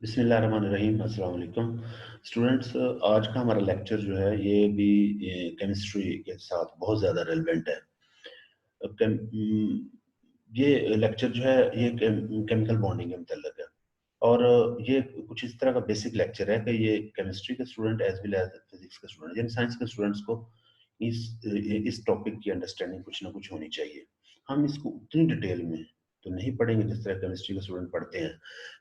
बिस्मिल्लाहिर्रहमानिर्रहीम। अस्सलाम वालेकुम स्टूडेंट्स। आज का हमारा लेक्चर जो है ये भी केमिस्ट्री के साथ बहुत ज़्यादा रेलेवेंट है। ये लेक्चर जो है ये केमिकल बॉन्डिंग के मतलब है और ये कुछ इस तरह का बेसिक लेक्चर है कि ये केमिस्ट्री के student as well as physics के स्टूडेंट यानी साइंस के स्टूडेंट्स को इस टॉपिक की अंडरस्टैंडिंग कुछ ना कुछ होनी चाहिए। हम इसको उतनी डिटेल में तो नहीं पढ़ेंगे जिस तरह केमिस्ट्री के स्टूडेंट पढ़ते हैं,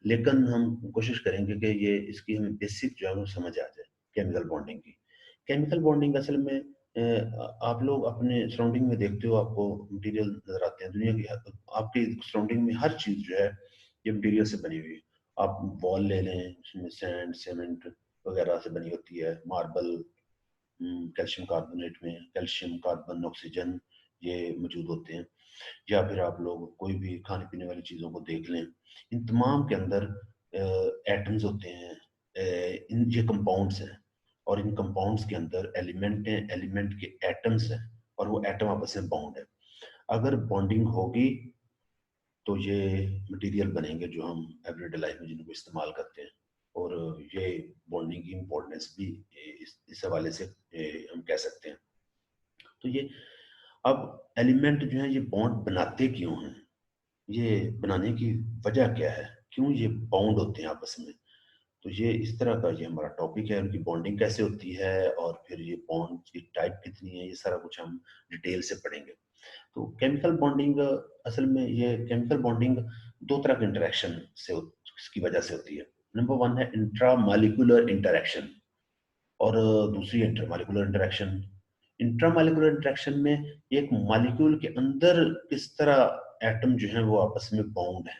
लेकिन हम कोशिश करेंगे कि ये इसकी हमें बेसिक जो है वो समझ आ जाए। केमिकल बॉन्डिंग की केमिकल बॉन्डिंग असल में आप लोग अपने सराउंडिंग में देखते हो, आपको मटेरियल नजर आते हैं दुनिया की आपकी सराउंडिंग में हर चीज जो है ये मटेरियल से बनी हुई है। आप वॉल ले लें, उसमें सैंड सीमेंट वगैरह से बनी होती है, मार्बल, कैल्शियम कार्बोनेट में कैल्शियम कार्बन ऑक्सीजन ये मौजूद होते हैं। या फिर आप लोग कोई भी खाने पीने वाली चीज़ों को देख लें, इन तमाम के अंदर एटम्स होते हैं, इन ये कंपाउंड्स हैं और इन कंपाउंड्स के अंदर एलिमेंट हैं, एलिमेंट के एटम्स हैं और वो एटम आपस में बॉन्ड है। अगर बॉन्डिंग होगी तो ये मटेरियल बनेंगे जो हम एवरीडे लाइफ में जिनको इस्तेमाल करते हैं। और ये बॉन्डिंग की इम्पोर्टेंस भी इस हवाले से हम कह सकते हैं। तो ये अब एलिमेंट जो है ये बॉन्ड बनाते क्यों हैं, ये बनाने की वजह क्या है, क्यों ये बाउंड होते हैं आपस में। तो ये इस तरह का ये हमारा टॉपिक है, उनकी बॉन्डिंग कैसे होती है और फिर ये बॉन्ड की टाइप कितनी है, ये सारा कुछ हम डिटेल से पढ़ेंगे। तो केमिकल बॉन्डिंग असल में ये केमिकल बॉन्डिंग दो तरह के इंटरेक्शन से इसकी वजह से होती है। नंबर वन है इंट्रामालिक्यूलर इंटरेक्शन और दूसरी इंटरमालिक्यूलर इंटरेक्शन। इंट्रामालिक्यूलर इंटरेक्शन में एक मॉलिक्यूल के अंदर किस तरह एटम जो है वो आपस में बाउंड है।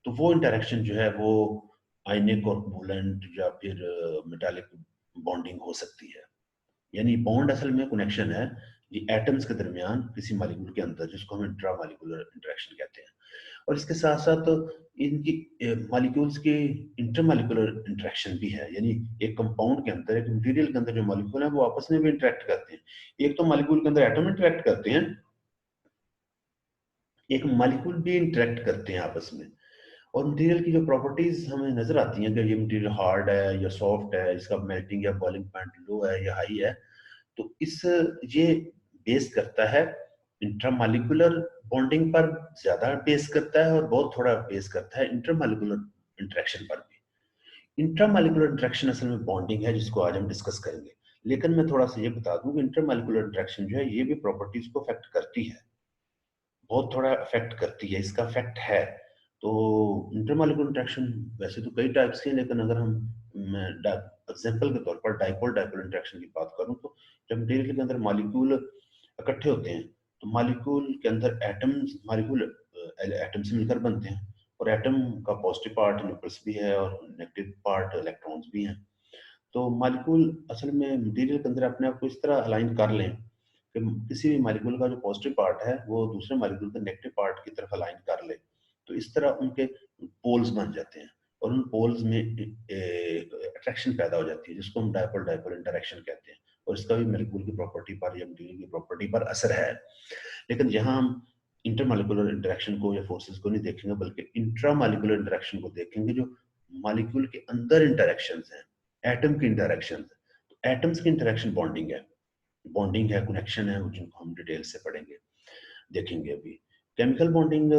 तो वो इंटरेक्शन जो है वो आयनिक और कोवलेंट या फिर मेटालिक बॉन्डिंग हो सकती है। यानी बॉन्ड असल में कनेक्शन है ये एटम्स के दरमियान किसी मॉलिक्यूल के अंदर, जिसको हम इंट्रामॉलिक्यूलर इंटरेक्शन कहते हैं। और इसके साथ साथ इनकी मॉलिक्यूल्स की इंटरमॉलिक्यूलर इंटरेक्शन भी है, यानी एक कंपाउंड के अंदर, एक मटेरियल के अंदर जो मॉलिक्यूल है वो आपस में भी इंटरेक्ट करते हैं। एक तो मॉलिक्यूल के अंदर एटम इंटरेक्ट करते हैं, एक मॉलिक्यूल भी इंटरेक्ट करते हैं आपस में। और मटेरियल की जो प्रॉपर्टीज हमें नजर आती हैं कि ये मटेरियल हार्ड है या सॉफ्ट है, इसका मेल्टिंग या बॉइलिंग पॉइंट लो है या हाई है, तो इस ये बेस करता है इंट्रामॉलिक्यूलर बॉन्डिंग पर, ज्यादा बेस करता है और बहुत थोड़ा बेस करता है इंटरमॉलिक्यूलर इंटरेक्शन पर भी। इंट्रामॉलिक्यूलर इंटरेक्शन असल में बॉन्डिंग है जिसको आज हम डिस्कस करेंगे। लेकिन मैं थोड़ा सा ये बता दूं कि इंटरमॉलिक्यूलर इंटरेक्शन जो है ये भी प्रॉपर्टीज को अफेक्ट करती है, बहुत थोड़ा अफेक्ट करती है, इसका अफेक्ट है। तो इंटरमॉलिक्यूलर इंटरेक्शन वैसे तो कई टाइप्स के हैं, लेकिन अगर हम मैं एग्जांपल के तौर पर डाइपोल डाइपोल इंटरेक्शन की बात करूं, तो जब मटेरियल के अंदर मॉलिक्यूल इकट्ठे होते हैं तो मॉलिक्यूल के अंदर एटम्स, मॉलिक्यूल एटम से मिलकर बनते हैं और एटम का पॉजिटिव पार्ट न्यूक्लियस भी है और नेगेटिव पार्ट इलेक्ट्रॉन्स भी हैं। तो मॉलिक्यूल असल में मटेरियल के अंदर अपने आप को इस तरह अलाइन कर लें कि किसी भी मॉलिक्यूल का जो पॉजिटिव पार्ट है वो दूसरे मॉलिक्यूल के नेगेटिव पार्ट की तरफ अलाइन कर ले, तो इस तरह उनके पोल्स बन जाते हैं और उन पोल्स में अट्रैक्शन पैदा हो जाती है जिसको हम डायपोल डायपोल इंटरेक्शन कहते हैं। और इसका भी मॉलिक्यूल की प्रॉपर्टी पर या मटेरियल की प्रॉपर्टी पर असर है। लेकिन यहाँ हम इंटरमॉलिक्यूलर इंटरेक्शन को या फोर्सेस को नहीं देखेंगे, बल्कि इंट्रामॉलिक्यूलर इंटरेक्शन को देखेंगे, जो मॉलिक्यूल के अंदर इंटरेक्शन हैं, एटम की इंटरेक्शन। एटम्स की इंटरेक्शन बॉन्डिंग है, बॉन्डिंग है, कनेक्शन है, जिनको हम डिटेल से पढ़ेंगे, देखेंगे अभी। केमिकल बॉन्डिंग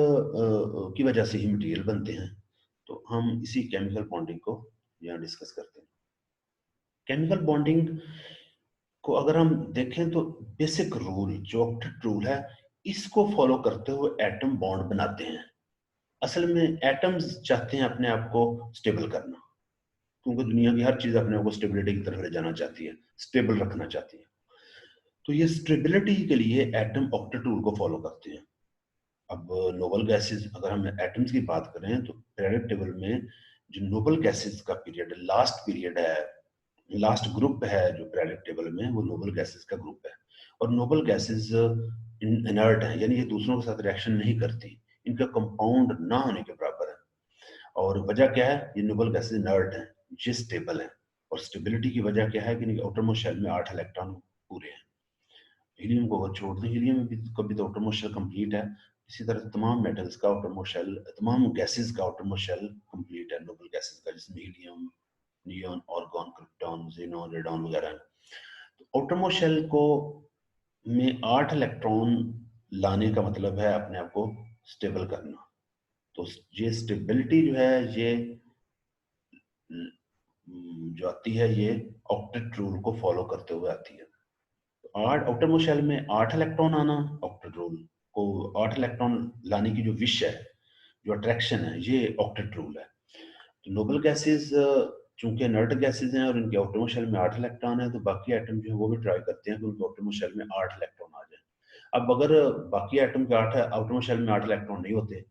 की वजह से ही मटेरियल बनते हैं, तो हम इसी केमिकल बॉन्डिंग को यहाँ डिस्कस करते हैं। केमिकल बॉन्डिंग को अगर हम देखें तो बेसिक रूल जो ऑक्टेट रूल है, इसको फॉलो करते हुए एटम बॉन्ड बनाते हैं। असल में एटम्स चाहते हैं अपने आप को स्टेबल करना, क्योंकि दुनिया की हर चीज अपने आप को स्टेबिलिटी की तरफ ले जाना चाहती है, स्टेबल रखना चाहती है। तो ये स्टेबिलिटी के लिए एटम ऑक्टेट रूल को फॉलो करते हैं। अब नोबल गैसेस, अगर हम एटम्स की बात करें तो पीरियडिक टेबल में जो नोबल गैसेस का पीरियड, लास्ट पीरियड है, लास्ट ग्रुप है जो पीरियडिक टेबल में, वो नोबल गैसेस का ग्रुप है। और नोबल गैसेस इनर्ट है, यानी ये दूसरों के साथ रिएक्शन नहीं करती, इनका कंपाउंड ना होने के बराबर है। और वजह क्या है, ये नोबल गैसेस इनर्ट है, ये स्टेबल है। और स्टेबिलिटी की वजह क्या है कि आउटर मोस्ट शेल में 8 इलेक्ट्रॉन पूरे हैं। हीलियम को अगर छोड़ दें, हीलियम में भी कभी तो आउटर मोस्ट शेल कंप्लीट है। इसी तरह तमाम मेटल्स का आउटर मोस्ट शेल, तमाम गैसेस का आउटर मोस्ट शेल कंप्लीट है, नोबल गैसेस का, जिसमें helium, neon, argon, krypton, xenon, radon वगैरह हैं। तो आउटरमोस्ट शेल को में 8 इलेक्ट्रॉन लाने का मतलब है अपने आप को स्टेबल करना। तो ये स्टेबिलिटी जो है ये जो आती है ये ऑक्टेट रूल को फॉलो करते हुए आती है। तो 8 आउटरमोस्ट शेल में 8 इलेक्ट्रॉन आना, ऑक्टेट रूल को 8 इलेक्ट्रॉन लाने की जो विश है, जो अट्रैक्शन है, ये ऑक्टेट रूल है। तो नोबल गैसेस चूंकि नर्ड गैसेस हैं और इनके आउटरमोस्ट शेल में 8 इलेक्ट्रॉन है, तो बाकी एटम जो है वो भी ट्राई करते हैं कि उनके आउटरमोस्ट शेल में 8 इलेक्ट्रॉन आ जाए। अब अगर बाकी एटम के 8 आउटरमोस्ट शेल में 8 इलेक्ट्रॉन नहीं होते,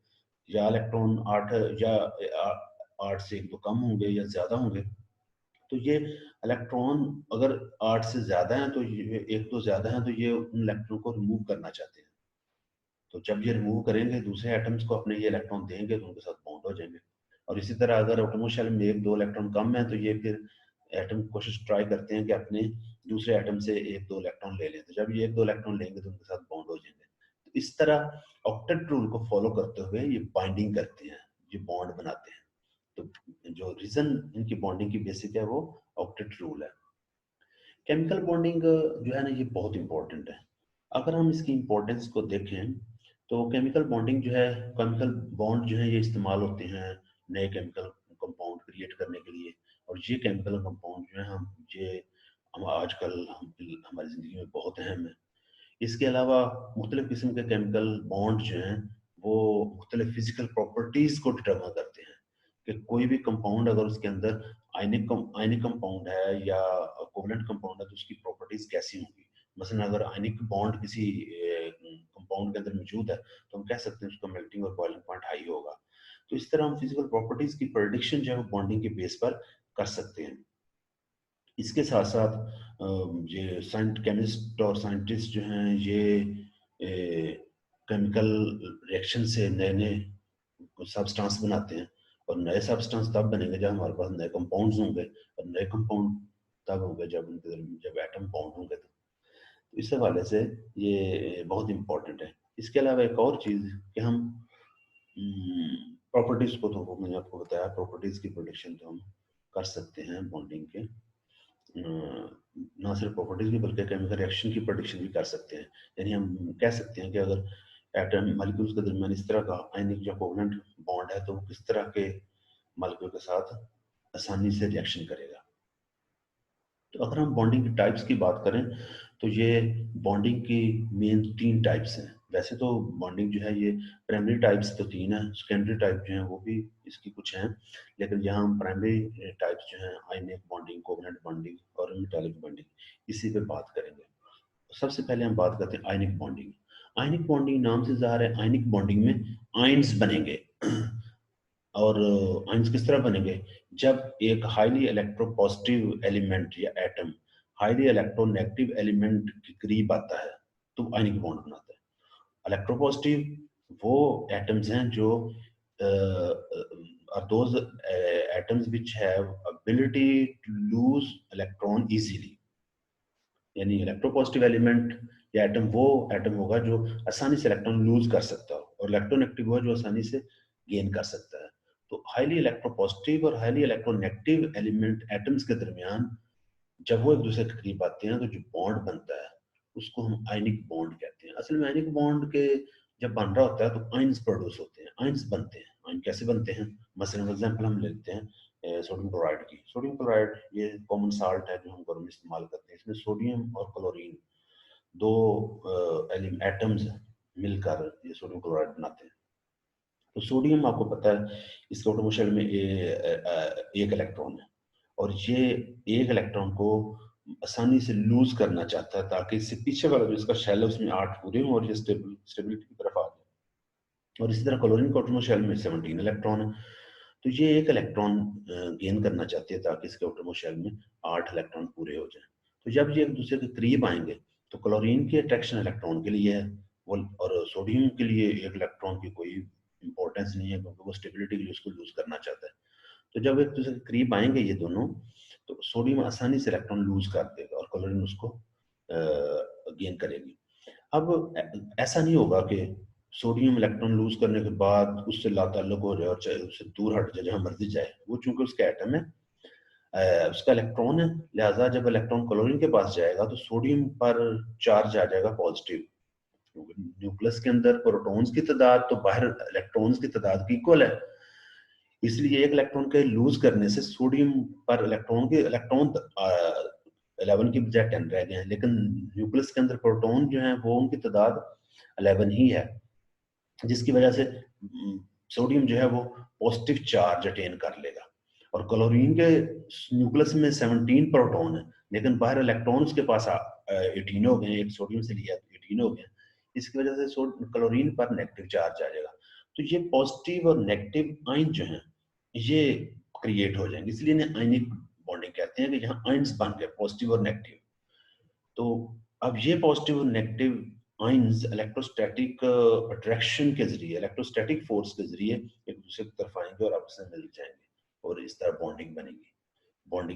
या इलेक्ट्रॉन 8 या 8 से एक दो कम होंगे या ज्यादा होंगे, तो ये इलेक्ट्रॉन अगर 8 से ज्यादा हैं तो ये एक दो ज्यादा हैं, तो ये उन इलेक्ट्रॉन को रिमूव करना चाहते हैं। तो जब ये रिमूव करेंगे दूसरे एटम्स को अपने ये इलेक्ट्रॉन देंगे तो उनके साथ बॉन्ड हो जाएंगे। और इसी तरह अगर एटॉमिक शेल में एक दो इलेक्ट्रॉन कम है तो ये फिर एटम कोशिश ट्राई करते हैं कि अपने दूसरे एटम से एक दो इलेक्ट्रॉन ले लें। तो जब ये एक दो इलेक्ट्रॉन लेंगे तो उनके साथ बॉन्ड हो जाएंगे। तो इस तरह ऑक्टेट रूल को फॉलो करते हुए ये बाइंडिंग करते हैं, ये बॉन्ड बनाते हैं। तो जो रीजन इनकी बॉन्डिंग की बेसिक है वो ऑक्टेट रूल है। केमिकल बॉन्डिंग जो है ना ये बहुत इंपॉर्टेंट है। अगर हम इसकी इंपॉर्टेंस को देखें तो केमिकल बॉन्डिंग जो है, केमिकल बॉन्ड जो है ये इस्तेमाल होते हैं नए केमिकल कंपाउंड क्रिएट करने के लिए। और ये केमिकल कंपाउंड जो है हम आजकल हमारी ज़िंदगी में बहुत अहम है। इसके अलावा मुख्तलिफ किस्म के केमिकल बॉन्ड जो हैं वो मुख्तलिफ फिजिकल प्रॉपर्टीज़ को डिटरमाइन करते हैं कि कोई भी कंपाउंड अगर उसके अंदर आयनिक कंपाउंड है या कोवलेंट कंपाउंड है तो उसकी प्रॉपर्टीज़ कैसी होंगी। मसलन अगर आयनिक बॉन्ड किसी कंपाउंड के अंदर मौजूद है तो हम कह सकते हैं उसका मेल्टिंग और बॉइलिंग पॉइंट हाई होगा। तो इस तरह हम फिजिकल प्रॉपर्टीज़ की प्रेडिक्शन जो है वो बॉन्डिंग के बेस पर कर सकते हैं। इसके साथ साथ ये केमिस्ट और साइंटिस्ट जो हैं ये केमिकल रिएक्शन से नए नए सब्सटेंस बनाते हैं। और नए सब्सटेंस तब बनेंगे जब हमारे पास नए कंपाउंड्स होंगे, और नए कंपाउंड तब होंगे जब उनके जब एटम बाउंड होंगे। तो इस हवाले से ये बहुत इंपॉर्टेंट है। इसके अलावा एक और चीज़ कि हम प्रॉपर्टीज़ को, तो मैंने आपको बताया प्रॉपर्टीज़ की प्रोडिक्शन तो हम कर सकते हैं बॉन्डिंग के। ना सिर्फ प्रॉपर्टीज भी बल्कि केमिकल रिएक्शन की प्रेडिक्शन भी कर सकते हैं। यानी हम कह सकते हैं कि अगर एटम मॉलिक्यूल्स के दरमियान इस तरह का आयनिक या कोवलेंट बॉन्ड है तो वो किस तरह के मॉलिक्यूल के साथ आसानी से रिएक्शन करेगा। तो अगर हम बॉन्डिंग की टाइप्स की बात करें तो ये बॉन्डिंग की मेन 3 टाइप्स हैं। वैसे तो बॉन्डिंग जो है ये प्राइमरी टाइप्स तो 3 है, सेकेंडरी टाइप जो है वो भी इसकी कुछ हैं, लेकिन यहाँ हम प्राइमरी टाइप्स जो हैं आयनिक बॉन्डिंग, कोवलेंट बॉन्डिंग और मेटालिक बॉन्डिंग, इसी पे बात करेंगे। सबसे पहले हम बात करते हैं आयनिक बॉन्डिंग। आयनिक बॉन्डिंग नाम से ज़ाहिर है, आयनिक बॉन्डिंग में आयन्स बनेंगे। और आयंस किस तरह बनेंगे? जब एक हाईली इलेक्ट्रोपॉजिटिव एलिमेंट या एटम हाईली इलेक्ट्रोनेगेटिव एलिमेंट के करीब आता है तो आयनिक बॉन्ड बनाता है। इलेक्ट्रोपॉजिटिव वो एटम्स हैं जो are those atoms which have ability to lose electron easily। यानी इलेक्ट्रोपॉजिटिव एलिमेंट या एटम वो एटम होगा जो आसानी से इलेक्ट्रॉन लूज कर सकता हो, और इलेक्ट्रोनेगेटिव हुआ जो आसानी से गेन कर सकता है। तो हाईली इलेक्ट्रोपॉजिटिव और हाईली इलेक्ट्रोनेगेटिव एलिमेंट एटम्स के दरमियान जब वो एक दूसरे के करीब आते हैं तो जो बॉन्ड बनता है उसको हम आयनिक बॉन्ड कहते हैं। असल में आयनिक बॉन्ड के जब बन रहा होता है तो आयंस प्रोड्यूस होते हैं, आयंस बनते हैं। आयन कैसे बनते हैं? मसलन एग्जांपल हम लेते हैं सोडियम क्लोराइड की। सोडियम क्लोराइड ये कॉमन साल्ट है जो हम घरों में इस्तेमाल करते हैं। इसमें सोडियम और क्लोरीन दो एटम्स मिलकर ये सोडियम क्लोराइड बनाते हैं। तो सोडियम आपको पता है इसके एटॉमिक शेल में एक इलेक्ट्रॉन है, और ये एक इलेक्ट्रॉन को आसानी से लूज करना चाहता है ताकि इससे पीछे वाला जो इसका शेल है उसमें 8 पूरे हों और ये स्टेबिलिटी की तरफ आ जाए। और इसी तरह क्लोरीन के एटॉमिक शेल में 17 इलेक्ट्रॉन है। तो ये एक इलेक्ट्रॉन गेन करना चाहती है ताकि इसके एटॉमिक शेल में 8 इलेक्ट्रॉन पूरे हो जाएं। तो जब ये एक दूसरे के करीब आएंगे तो क्लोरीन की अट्रैक्शन इलेक्ट्रॉन के लिए है वो, और सोडियम के लिए एक इलेक्ट्रॉन की कोई इंपॉर्टेंस नहीं है क्योंकि वो स्टेबिलिटी के लिए उसको लूज करना चाहता है। तो जब एक दूसरे के करीब आएंगे ये दोनों, तो सोडियम आसानी से इलेक्ट्रॉन लूज कर देगा और क्लोरीन उसको गेन करेगी। अब ऐसा नहीं होगा कि सोडियम इलेक्ट्रॉन लूज करने के बाद उससे लाताल्लुक हो जाए और चाहे उससे दूर हट जाए, जहां मर्जी जाए, वो चूंकि उसका एटम है, उसका इलेक्ट्रॉन है, लिहाजा जब इलेक्ट्रॉन क्लोरीन के पास जाएगा तो सोडियम पर चार्ज आ जाएगा पॉजिटिव। न्यूक्लियस के अंदर प्रोटॉन्स की तादाद तो बाहर इलेक्ट्रॉन्स की तादाद की इक्वल है, इसलिए एक इलेक्ट्रॉन के लूज करने से सोडियम पर इलेक्ट्रॉन 11 की बजाय 10 रह गए हैं, लेकिन न्यूक्लियस के अंदर प्रोटॉन जो है वो उनकी तादाद 11 ही है, जिसकी वजह से सोडियम जो है वो पॉजिटिव चार्ज अटेन कर लेगा। और क्लोरीन के न्यूक्लियस में 17 प्रोटॉन है, लेकिन बाहर इलेक्ट्रॉन उसके पास 18 हो गए, एक सोडियम से लिया तो 18 हो गए, इसकी वजह से क्लोरीन पर नेगेटिव चार्ज आ जाएगा। तो ये पॉजिटिव और नेगेटिव आयन जो हैं ये क्रिएट हो जाएंगे, इसलिए इन्हें आयनिक बॉन्डिंग कहते हैं कि जहां आयन्स बन गए पॉजिटिव और नेगेटिव। तो अब ये पॉजिटिव और नेगेटिव आयंस इलेक्ट्रोस्टैटिक अट्रैक्शन के जरिए, इलेक्ट्रोस्टैटिक फोर्स के जरिए एक दूसरे की तरफ आएंगे और आपस में मिल जाएंगे और इस तरह बॉन्डिंग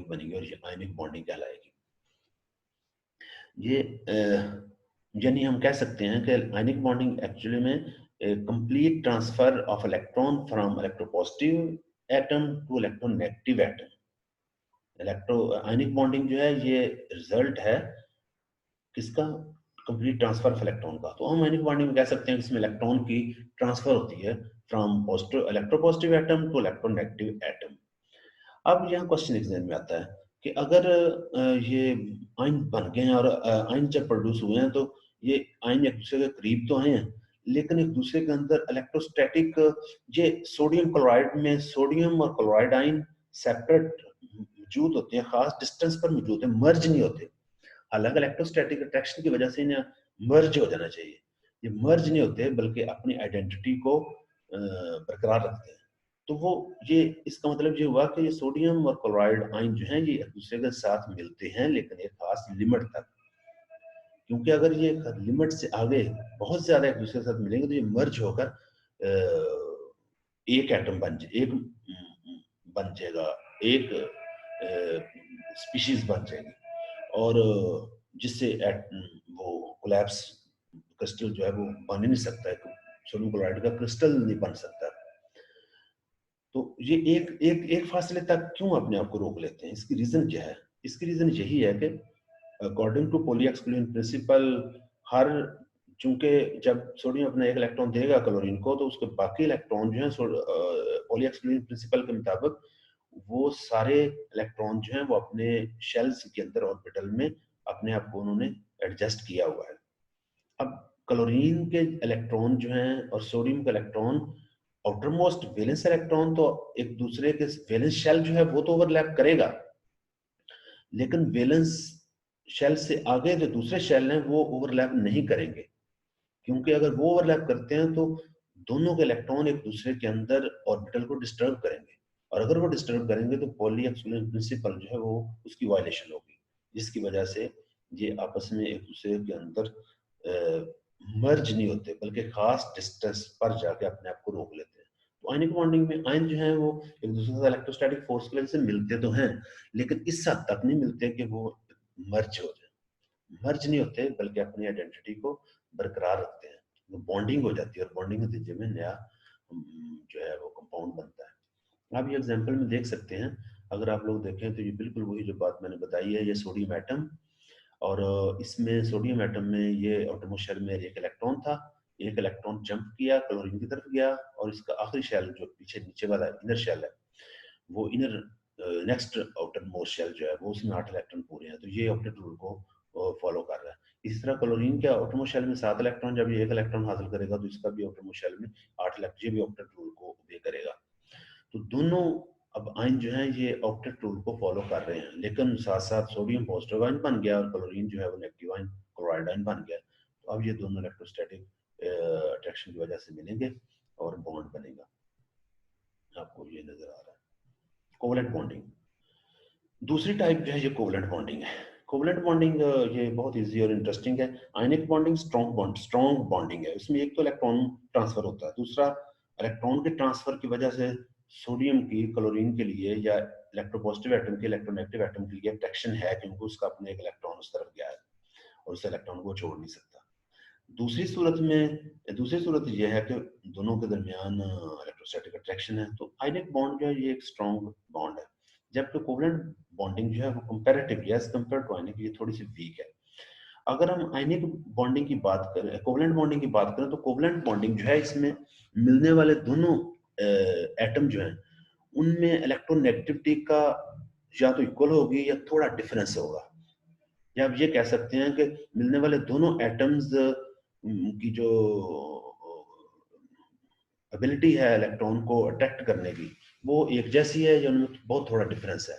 बनेगी और ये आयनिक बॉन्डिंग कहलाएगी। ये यानी हम कह सकते हैं कि आयनिक बॉन्डिंग एक्चुअली में complete transfer of electron from electropositive atom to electronegative atom. Electro ionic bonding जो है ये रिजल्ट है किसका? कंप्लीट ट्रांसफर ऑफ इलेक्ट्रॉन का। तो हम आयनिक बॉन्डिंग में कह सकते हैं कि इसमें इलेक्ट्रॉन की ट्रांसफर होती है from positive electropositive atom to electronegative atom. अब यहाँ क्वेश्चन एग्जाम में आता है कि अगर ये आयन बन गए हैं और आयन जब प्रोड्यूस हुए हैं तो ये आयन एक दूसरे के करीब तो आए हैं, लेकिन एक दूसरे के अंदर इलेक्ट्रोस्टैटिक, ये सोडियम क्लोराइड में सोडियम और क्लोराइड आयन सेपरेट मौजूद होते हैं, खास डिस्टेंस पर मौजूद है, मर्ज नहीं होते। हालांकि इलेक्ट्रोस्टैटिक अट्रैक्शन की वजह से इन्हें मर्ज हो जाना चाहिए, ये मर्ज नहीं होते बल्कि अपनी आइडेंटिटी को बरकरार रखते हैं। तो वो ये इसका मतलब ये हुआ कि ये सोडियम और क्लोराइड आयन जो हैं ये एक दूसरे के साथ मिलते हैं, लेकिन एक खास लिमिट तक, क्योंकि अगर ये लिमिट से आगे बहुत ज्यादा एक दूसरे के साथ मिलेंगे तो ये मर्ज होकर एक एटम बन जाएगा, एक स्पीशीज बन जाएगी, और जिससे वो कोलैप्स क्रिस्टल जो है वो बन ही नहीं सकता है, सोडियम क्लोराइड का क्रिस्टल नहीं बन सकता। तो ये एक एक एक फासले तक क्यों अपने आप को रोक लेते हैं, इसकी रीजन क्या है? इसकी रीजन यही है कि according to Pauli exclusion principle, हर चूंकि जब सोडियम अपना एक इलेक्ट्रॉन देगा क्लोरीन को तो उसके बाकी इलेक्ट्रॉन जो है पॉली एक्सक्लूजन प्रिंसिपल के मुताबिक वो सारे इलेक्ट्रॉन जो हैं वो अपने शेल्स के अंदर ऑर्बिटल में अपने आप को उन्होंने एडजस्ट किया हुआ है। अब क्लोरीन के इलेक्ट्रॉन जो हैं और सोडियम का electron, outer most valence electron तो एक दूसरे के वैलेंस शेल जो है वो तो ओवरलैप करेगा, लेकिन वैलेंस शेल से आगे जो दूसरे शेल हैं वो ओवरलैप नहीं करेंगे, क्योंकि अगर वो ओवरलैप करते हैं तो दोनों के इलेक्ट्रॉन एक दूसरे के अंदर ऑर्बिटल को डिस्टर्ब करेंगे, और अगर वो डिस्टर्ब करेंगे तो पॉली एक्सक्लूजन प्रिंसिपल जो है वो उसकी वायलेशन होगी, जिसकी वजह से ये आपस में एक दूसरे के अंदर मर्ज नहीं होते बल्कि खास डिस्टेंस पर जाके अपने आप को रोक लेते हैं। तो आयनिक बॉन्डिंग में आयन जो है वो एक दूसरे से इलेक्ट्रोस्टैटिक फोर्स की वजह से मिलते तो हैं, लेकिन इस हद तक नहीं मिलते कि वो मर्ज हो जाए, मर्ज नहीं होते बल्कि अपनी आइडेंटिटी को बरकरार रखते हैं, वो बॉन्डिंग हो जाती है और बॉन्डिंग के नतीजे में नया जो है वो कंपाउंड बनता है। आप ये एग्जांपल में देख सकते हैं, अगर आप लोग देखें तो ये बिल्कुल वही जो बात मैंने बताई है, ये सोडियम एटम, और इसमें सोडियम एटम में ये ऑटोमोस्ट शेल में एक इलेक्ट्रॉन था, एक इलेक्ट्रॉन जंप किया क्लोरीन की तरफ गया, और इसका आखिरी शेल जो पीछे नीचे वाला इनर शेल है, वो inner next outermost shell जो है वो उसमें 8 इलेक्ट्रॉन पूरे हैं, तो ये ऑक्टेट रूल को फॉलो कर रहा है। इसी तरह क्लोरीन के आउटर मोस्ट शेल में 7 इलेक्ट्रॉन, जब ये एक इलेक्ट्रॉन हासिल करेगा तो इसका भी आउटर मोस्ट शेल में 8 इलेक्ट्रॉन, ये भी ऑक्टेट रूल को ओबे करेगा। तो दोनों अब आयन जो है ये ऑक्टेट रूल को फॉलो कर रहे हैं, लेकिन साथ साथ सोडियम पॉजिटिव आयन बन गया और क्लोरीन जो है वो नेगेटिव आयन क्लोराइड आयन बन गया। तो अब ये दोनों इलेक्ट्रोस्टैटिक अट्रैक्शन की वजह से मिलेंगे और बॉन्ड बनेगा, आपको ये नजर आ रहा है। कोवलेंट बॉन्डिंग दूसरी टाइप जो है ये कोवलेंट बॉन्डिंग है। कोवलेंट बॉन्डिंग ये बहुत इजी और इंटरेस्टिंग है। आयनिक बॉन्डिंग स्ट्रॉन्ग बॉन्डिंग है, इसमें एक तो इलेक्ट्रॉन ट्रांसफर होता है, दूसरा इलेक्ट्रॉन के ट्रांसफर की वजह से सोडियम की क्लोरीन के लिए या इलेक्ट्रोपॉजिटिव एटम के इलेक्ट्रोनेगेटिव एटम के लिए अट्रैक्शन है, क्योंकि उसका अपने एक इलेक्ट्रॉन उस तरफ गया है और उस इलेक्ट्रॉन को छोड़ नहीं सकता। दूसरी सूरत ये है कि दोनों के दरमियान इलेक्ट्रोस्टैटिक अट्रैक्शन है, तो आयनिक बॉन्ड जो है ये एक स्ट्रॉन्ग बॉन्ड है, जबकि कोवलेंट बॉन्डिंग जो है वो कंपैरेटिवली एज कंपेयर टू आयनिक ये थोड़ी सी वीक है। अगर हम आयनिक बॉन्डिंग की बात करें, कोवलेंट बॉन्डिंग की बात करें, तो कोवलेंट बॉन्डिंग जो है इसमें मिलने वाले दोनों एटम जो हैं उनमें इलेक्ट्रोनेगेटिविटी का या तो इक्वल होगी या थोड़ा डिफरेंस होगा, या आप ये कह सकते हैं कि मिलने वाले दोनों एटम्स की जो एबिलिटी है इलेक्ट्रॉन को अट्रैक्ट करने की वो एक जैसी है या उनमें बहुत थोड़ा डिफरेंस है।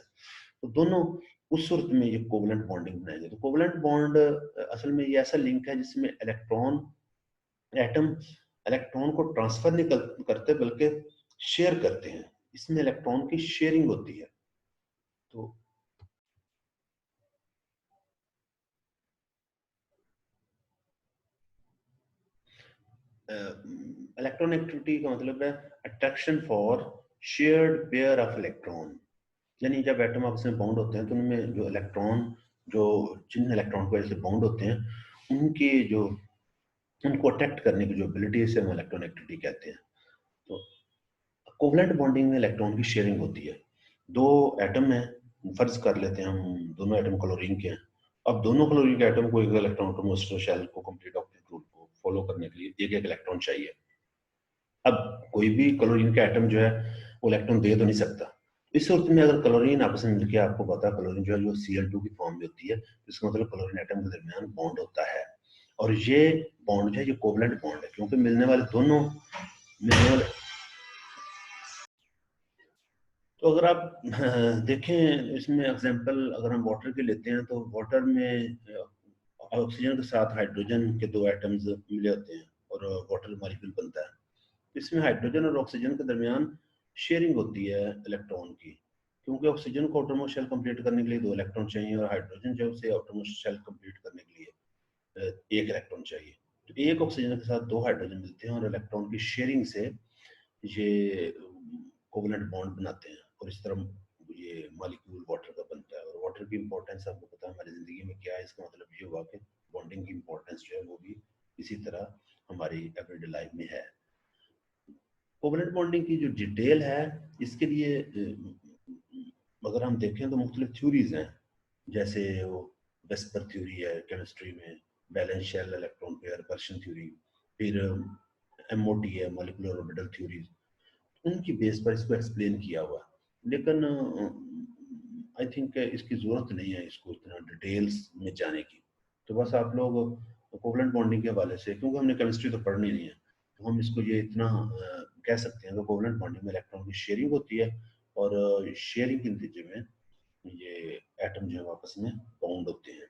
तो दोनों उस सूरत में ये कोवलेंट बॉन्डिंग बनाएंगे। तो कोवलेंट बॉन्ड असल में ये ऐसा लिंक है जिसमें एटम इलेक्ट्रॉन को ट्रांसफर नहीं करते बल्कि शेयर करते हैं, इसमें इलेक्ट्रॉन की शेयरिंग होती है। तो इलेक्ट्रॉन का मतलब है attraction for shared pair of electron, यानी जब एटम आपस में बाउंड होते हैं तो उनमें जो इलेक्ट्रॉन जो जिन इलेक्ट्रॉन की वजह से बाउंड होते हैं उनकी जो उनको अट्रैक्ट करने की जो एबिलिटी है इसे हम इलेक्ट्रॉन एक्टिविटी कहते हैं। तो कोवलेंट बॉन्डिंग में इलेक्ट्रॉन की शेयरिंग होती है। दो एटम है, फर्ज कर लेते हैं हम दोनों एटम क्लोरीन के हैं। अब दोनों क्लोरीन के एटम को एक इलेक्ट्रॉन एटमॉस्फेयर शेल को कंप्लीट ऑक्टेट रूल को फॉलो करने के लिए एक एक इलेक्ट्रॉन चाहिए। अब कोई भी क्लोरीन का एटम जो है वो इलेक्ट्रॉन दे तो नहीं सकता। इस सूरत में अगर क्लोरीन आपस में मिलकर, आपको पता है क्लोरीन जो है जो Cl2 की फॉर्म में होती है, इसका मतलब क्लोरीन एटम के दरमियान बॉन्ड होता है, और ये बॉन्ड जो है ये कोवलेंट बॉन्ड है, क्योंकि मिलने वाले तो अगर आप देखें इसमें एग्जांपल अगर हम वाटर के लेते हैं तो वाटर में ऑक्सीजन के साथ हाइड्रोजन के दो एटम्स मिले होते हैं और वाटर मॉलिक्यूल बनता है। इसमें हाइड्रोजन और ऑक्सीजन के दरमियान शेयरिंग होती है इलेक्ट्रॉन की, क्योंकि ऑक्सीजन को आउटरमोस्ट शेल कंप्लीट करने के लिए दो इलेक्ट्रॉन चाहिए और हाइड्रोजन जो उसे आउटरमोस्ट शेल कंप्लीट करने के लिए एक इलेक्ट्रॉन चाहिए। तो एक ऑक्सीजन के साथ दो हाइड्रोजन मिलते हैं और इलेक्ट्रॉन की शेयरिंग से ये कोवलेंट बॉन्ड बनाते हैं, और इस तरह ये मॉलिक्यूल वाटर का बनता है। और वाटर की इंपॉर्टेंस आपको पता है हमारी जिंदगी में क्या है, इसका मतलब ये हुआ कि बॉन्डिंग की इंपॉर्टेंस जो है वो भी इसी तरह हमारी एवरीडे लाइफ में है। कोवलेंट बॉन्डिंग की जो डिटेल है इसके लिए अगर हम देखें तो मुख्तलिफ थ्योरीज हैं, जैसे वो वेस्पर थ्योरी है केमिस्ट्री में, valence shell electron pair repulsion theory, फिर MOT है मॉलिक्यूलर ऑर्बिटल थ्योरी, उनकी बेस पर इसको एक्सप्लेन किया हुआ। लेकिन आई थिंक इसकी ज़रूरत नहीं है इसको इतना डिटेल्स में जाने की। तो बस आप लोग कोवलेंट बॉन्डिंग के हवाले से, क्योंकि हमने केमिस्ट्री तो पढ़नी नहीं है, तो हम इसको ये इतना कह सकते हैं कि कोवलेंट बॉन्डिंग में इलेक्ट्रॉन की शेयरिंग होती है, और शेयरिंग के नतीजे में ये एटम जो है आपस में बाउंड होते हैं।